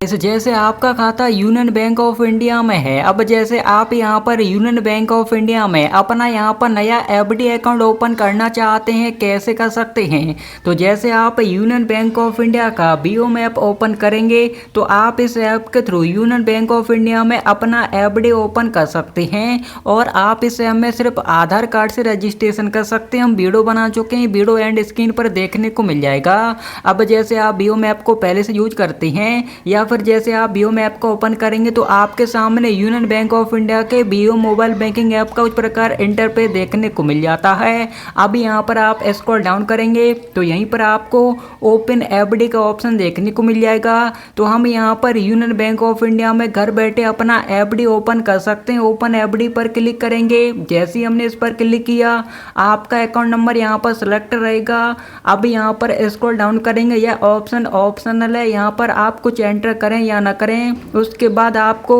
जैसे आपका खाता यूनियन बैंक ऑफ इंडिया में है, अब जैसे आप यहाँ पर यूनियन बैंक ऑफ इंडिया में अपना यहाँ पर नया एफडी अकाउंट ओपन करना चाहते हैं, कैसे कर सकते हैं। तो जैसे आप यूनियन बैंक ऑफ इंडिया का बीओ ऐप ओपन करेंगे तो आप इस ऐप के through union bank of India में अपना एफडी ओपन कर सकते हैं और आप इस ऐप में सिर्फ आधार कार्ड से रजिस्ट्रेशन कर सकते हैं। हम वीडियो बना चुके हैं, वीडियो एंड स्क्रीन पर देखने को मिल जाएगा। अब जैसे आप बीओ ऐप को पहले से यूज करते हैं या फिर जैसे आप बीओ ऐप को ओपन करेंगे तो आपके सामने यूनियन बैंक ऑफ इंडिया के बीओ मोबाइल बैंकिंग ऐप का उस प्रकार इंटरफेस देखने को मिल जाता है। अब यहाँ पर आप स्क्रॉल डाउन करेंगे तो यहीं पर आपको ओपन एफडी का ऑप्शन देखने को मिल जाएगा। तो हम यहाँ पर यूनियन बैंक ऑफ इंडिया में घर बैठे अपना एफडी ओपन कर सकते हैं। ओपन एफडी पर क्लिक करेंगे, जैसे ही हमने इस पर क्लिक किया आपका अकाउंट नंबर यहाँ पर सेलेक्ट रहेगा। अब यहाँ पर स्क्रॉल डाउन करेंगे, यह ऑप्शन ऑप्शनल है, यहाँ पर आप कुछ एंटर करें या ना करें। उसके बाद आपको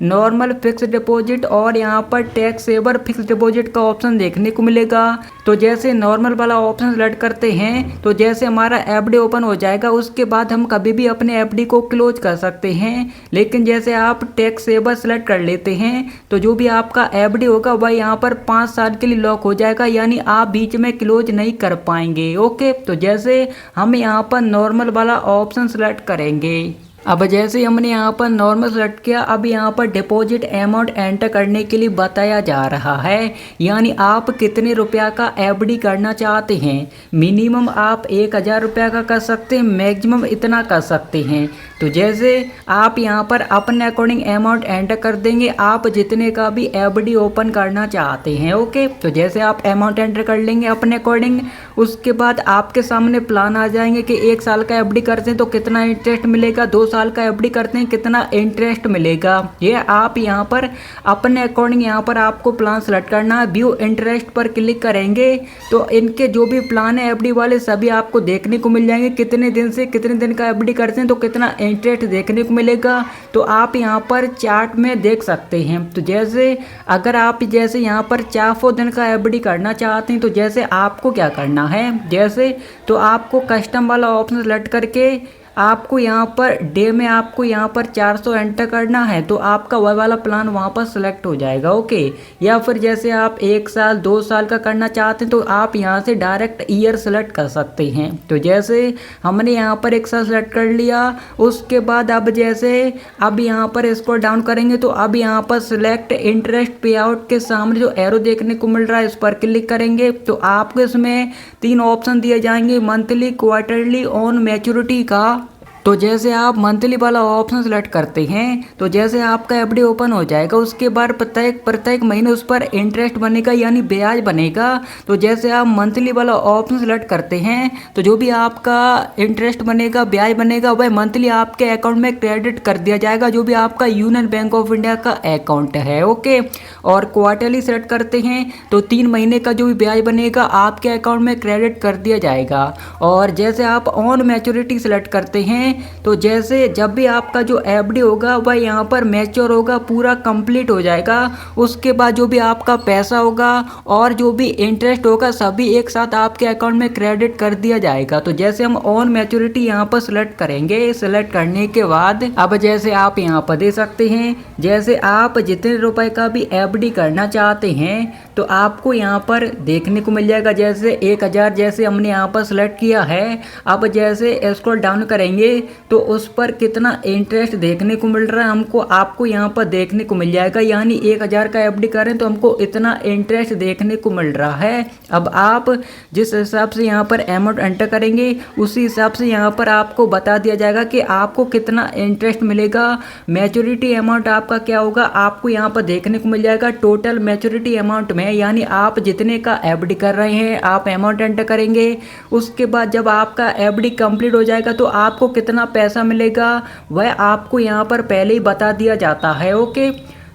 नॉर्मल फिक्स डिपॉजिट और यहाँ पर टैक्स सेवर फिक्स डिपॉजिट का ऑप्शन देखने को मिलेगा। तो जैसे नॉर्मल वाला ऑप्शन सेलेक्ट करते हैं तो जैसे हमारा एफडी ओपन हो जाएगा, उसके बाद हम कभी भी अपने एफडी को क्लोज कर सकते हैं। लेकिन जैसे आप टैक्स सेवर सेलेक्ट कर लेते हैं तो जो भी आपका एफडी होगा वह यहाँ पर 5 साल के लिए लॉक हो जाएगा, यानी आप बीच में क्लोज नहीं कर पाएंगे। ओके, तो जैसे हम यहाँ पर नॉर्मल वाला ऑप्शन सेलेक्ट करेंगे। अब जैसे हमने यहाँ पर नॉर्मल सेलेक्ट किया, अब यहाँ पर डिपॉजिट अमाउंट एंटर करने के लिए बताया जा रहा है, यानी आप कितने रुपया का एफडी करना चाहते हैं। मिनिमम आप 1000 रुपया का कर सकते हैं, मैक्सिमम इतना कर सकते हैं। तो जैसे आप यहाँ पर अपने अकॉर्डिंग अमाउंट एंटर कर देंगे, आप जितने का भी एफडी ओपन करना चाहते हैं। ओके, तो जैसे आप अमाउंट एंटर कर लेंगे अपने अकॉर्डिंग, उसके बाद आपके सामने प्लान आ जाएंगे कि 1 साल का एफडी करते हैं तो कितना इंटरेस्ट मिलेगा, 2 साल का एफडी करते हैं कितना इंटरेस्ट मिलेगा। ये आप यहाँ पर अपने अकॉर्डिंग यहाँ पर आपको प्लान सेलेक्ट करना है। व्यू इंटरेस्ट पर क्लिक करेंगे तो इनके जो भी प्लान है एफडी वाले सभी आपको देखने को मिल जाएंगे, कितने दिन से कितने दिन का एफडी करते हैं तो कितना इंटरेस्ट देखने को मिलेगा। तो आप यहाँ पर चार्ट में देख सकते हैं। तो जैसे अगर आप जैसे यहाँ पर 400 दिन का एफडी करना चाहते हैं तो जैसे आपको क्या करना है, जैसे तो आपको कस्टम वाला ऑप्शन सेलेक्ट करके आपको यहाँ पर डे में आपको यहाँ पर 400 एंटर करना है तो आपका वह वाला प्लान वहाँ पर सेलेक्ट हो जाएगा। ओके, या फिर जैसे आप 1 साल 2 साल का करना चाहते हैं तो आप यहाँ से डायरेक्ट ईयर सेलेक्ट कर सकते हैं। तो जैसे हमने यहाँ पर 1 साल सेलेक्ट कर लिया, उसके बाद अब जैसे अब यहाँ पर इसको डाउन करेंगे तो अब यहाँ पर सिलेक्ट इंटरेस्ट पे आउट के सामने जो एरो देखने को मिल रहा है इस पर क्लिक करेंगे तो आपको इसमें 3 ऑप्शन दिए जाएंगे, मंथली, क्वार्टरली, ऑन मैच्योरिटी का। तो जैसे आप मंथली वाला ऑप्शन सेलेक्ट करते हैं तो जैसे आपका एफडी ओपन हो जाएगा, उसके बाद प्रत्येक महीने उस पर इंटरेस्ट बनेगा यानी ब्याज बनेगा। तो जैसे आप मंथली वाला ऑप्शन सेलेक्ट करते हैं तो जो भी आपका इंटरेस्ट बनेगा, ब्याज बनेगा, वह मंथली आपके अकाउंट में क्रेडिट कर दिया जाएगा, जो भी आपका यूनियन बैंक ऑफ इंडिया का अकाउंट है। ओके, और क्वार्टरली सेलेक्ट करते हैं तो 3 महीने का जो भी ब्याज बनेगा आपके अकाउंट में क्रेडिट कर दिया जाएगा। और जैसे आप ऑन मैच्योरिटी सेलेक्ट करते हैं तो जैसे जब भी आपका जो एफडी होगा वह यहाँ पर मैच्योर होगा, पूरा कंप्लीट हो जाएगा, उसके बाद जो भी आपका पैसा होगा और जो भी इंटरेस्ट होगा सभी एक साथ आपके अकाउंट में क्रेडिट कर दिया जाएगा। तो जैसे हम ऑन मैच्योरिटी यहाँ पर सेलेक्ट करेंगे, सेलेक्ट करने के बाद अब जैसे आप यहाँ पर दे सकते हैं, जैसे आप जितने रुपए का भी एफडी करना चाहते हैं तो आपको यहाँ पर देखने को मिल जाएगा। जैसे 1000 जैसे हमने यहाँ पर सेलेक्ट किया है, अब जैसे स्क्रॉल डाउन करेंगे तो उस पर कितना इंटरेस्ट देखने को मिल रहा है हमको, आपको यहाँ पर देखने को मिल जाएगा, यानी 1000 का एफडी करें तो हमको इतना इंटरेस्ट देखने को मिल रहा है। अब आप जिस हिसाब से यहाँ पर अमाउंट एंटर करेंगे उसी हिसाब से यहाँ पर आपको बता दिया जाएगा कि आपको कितना इंटरेस्ट मिलेगा। मैच्योरिटी अमाउंट आपका क्या होगा आपको यहाँ पर देखने को मिल जाएगा। टोटल मैच्योरिटी अमाउंट में यानी आप जितने का एफडी कर रहे हैं आप अमाउंट एंटर करेंगे, उसके बाद जब आपका एफडी कंप्लीट हो जाएगा तो आपको कितना पैसा मिलेगा वह आपको यहाँ पर पहले ही बता दिया जाता है। ओके,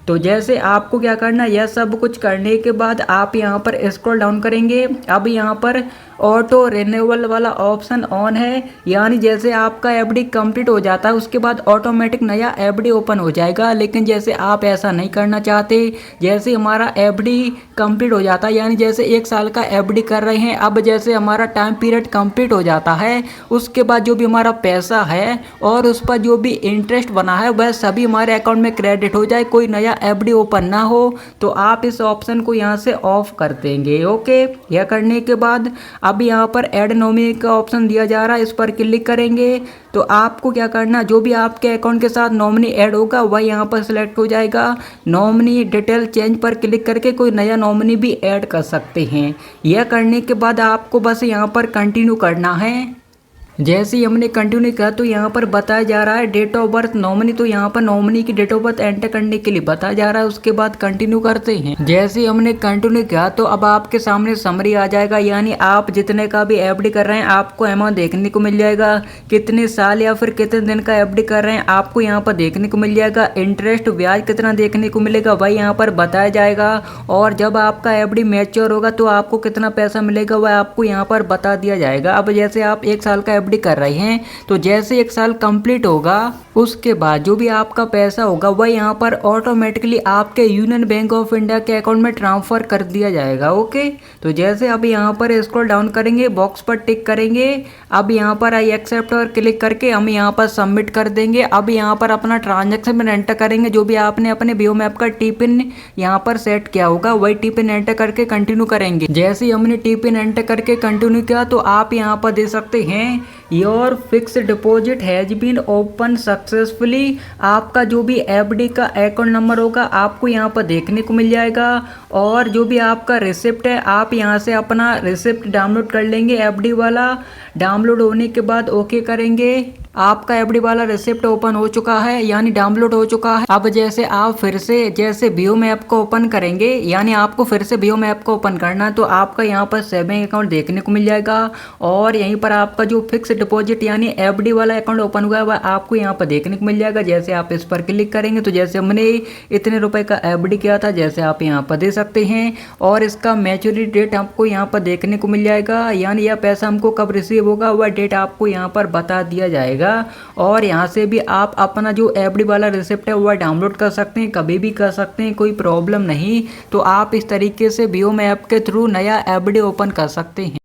तो जैसे आपको क्या करना है, यह सब कुछ करने के बाद आप यहाँ पर स्क्रॉल डाउन करेंगे। अब यहाँ पर ऑटो रिन्यूअल वाला ऑप्शन ऑन है, यानी जैसे आपका एफडी कंप्लीट हो जाता है उसके बाद ऑटोमेटिक नया एफडी ओपन हो जाएगा। लेकिन जैसे आप ऐसा नहीं करना चाहते, जैसे हमारा एफडी कंप्लीट हो जाता है, यानी जैसे 1 साल का एफडी कर रहे हैं, अब जैसे हमारा टाइम पीरियड कंप्लीट हो जाता है उसके बाद जो भी हमारा पैसा है और उस पर जो भी इंटरेस्ट बना है वह सभी हमारे अकाउंट में क्रेडिट हो जाए, कोई नया एफडी ओपन ना हो, तो आप इस ऑप्शन को यहाँ से ऑफ कर देंगे। ओके, यह करने के बाद अब यहाँ पर ऐड नॉमिनी का ऑप्शन दिया जा रहा है, इस पर क्लिक करेंगे तो आपको क्या करना, जो भी आपके अकाउंट के साथ नॉमिनी ऐड होगा वह यहाँ पर सिलेक्ट हो जाएगा। नॉमिनी डिटेल चेंज पर क्लिक करके कोई नया नॉमिनी भी ऐड कर सकते हैं। यह करने के बाद आपको बस यहाँ पर कंटिन्यू करना है। जैसे ही हमने कंटिन्यू किया तो यहाँ पर बताया जा रहा है डेट ऑफ बर्थ नॉमिनी, तो यहाँ पर नॉमिनी की डेट ऑफ बर्थ एंटर करने के लिए बताया जा रहा है। उसके बाद कंटिन्यू करते हैं। जैसे ही हमने कंटिन्यू किया तो अब आपके सामने समरी आ जाएगा, यानी आप जितने का भी एफडी कर रहे हैं आपको अमाउंट देखने को मिल जाएगा, कितने साल या फिर कितने दिन का एफडी कर रहे हैं आपको यहाँ पर देखने को मिल जाएगा, इंटरेस्ट ब्याज कितना देखने को मिलेगा वही यहाँ पर बताया जाएगा, और जब आपका एफडी मैच्योर होगा तो आपको कितना पैसा मिलेगा वह आपको यहाँ पर बता दिया जाएगा। अब जैसे आप 1 साल का एफडी कर रहे हैं तो जैसे 1 साल कंप्लीट होगा उसके बाद जो भी आपका पैसा होगा वह यहाँ पर ऑटोमेटिकली आपके यूनियन बैंक ऑफ इंडिया के अकाउंट में ट्रांसफर कर दिया जाएगा। ओके, तो जैसे अब यहाँ पर स्क्रॉल डाउन करेंगे, बॉक्स पर टिक करेंगे, अब यहाँ पर आई एक्सेप्ट पर क्लिक करके हम यहाँ पर सबमिट कर देंगे। अब यहाँ पर अपना ट्रांजेक्शन में एंटर करेंगे, जो भी आपने अपने बीओ ऐप का टी पिन यहाँ पर सेट किया होगा वही टी पिन एंटर करके कंटिन्यू करेंगे। जैसे ही हमने टी पिन एंटर करके कंटिन्यू किया तो आप यहाँ पर दे सकते हैं your fix deposit has been open successfully. आपका जो भी एफडी का अकाउंट नंबर होगा आपको यहाँ पर देखने को मिल जाएगा, और जो भी आपका रिसिप्ट है आप यहाँ से अपना रिसिप्ट डाउनलोड कर लेंगे। एफडी वाला डाउनलोड होने के बाद ओके करेंगे। आपका एफडी वाला रिसिप्ट ओपन हो चुका है, यानी डाउनलोड हो चुका है। अब जैसे आप फिर से जैसे बीओ ऐप को ओपन करेंगे, यानी आपको फिर से बीओ ऐप को ओपन करना है, तो आपका यहाँ पर सेविंग अकाउंट देखने को मिल जाएगा, और यहीं पर आपका जो फिक्स डिपॉजिट यानी एफडी वाला अकाउंट ओपन हुआ है वह आपको यहाँ पर देखने को मिल जाएगा। जैसे आप इस पर क्लिक करेंगे तो जैसे हमने इतने रुपए का एफडी किया था जैसे आप यहाँ पर दे सकते हैं, और इसका मैच्योरिटी डेट आपको यहाँ पर देखने को मिल जाएगा, यानी यह पैसा हमको कब रिसीव होगा वह डेट आपको यहाँ पर बता दिया जाएगा। और यहाँ से भी आप अपना जो एफडी वाला रिसिप्ट है वह डाउनलोड कर सकते हैं, कभी भी कर सकते हैं, कोई प्रॉब्लम नहीं। तो आप इस तरीके से बीओ ऐप के थ्रू नया एफडी ओपन कर सकते हैं।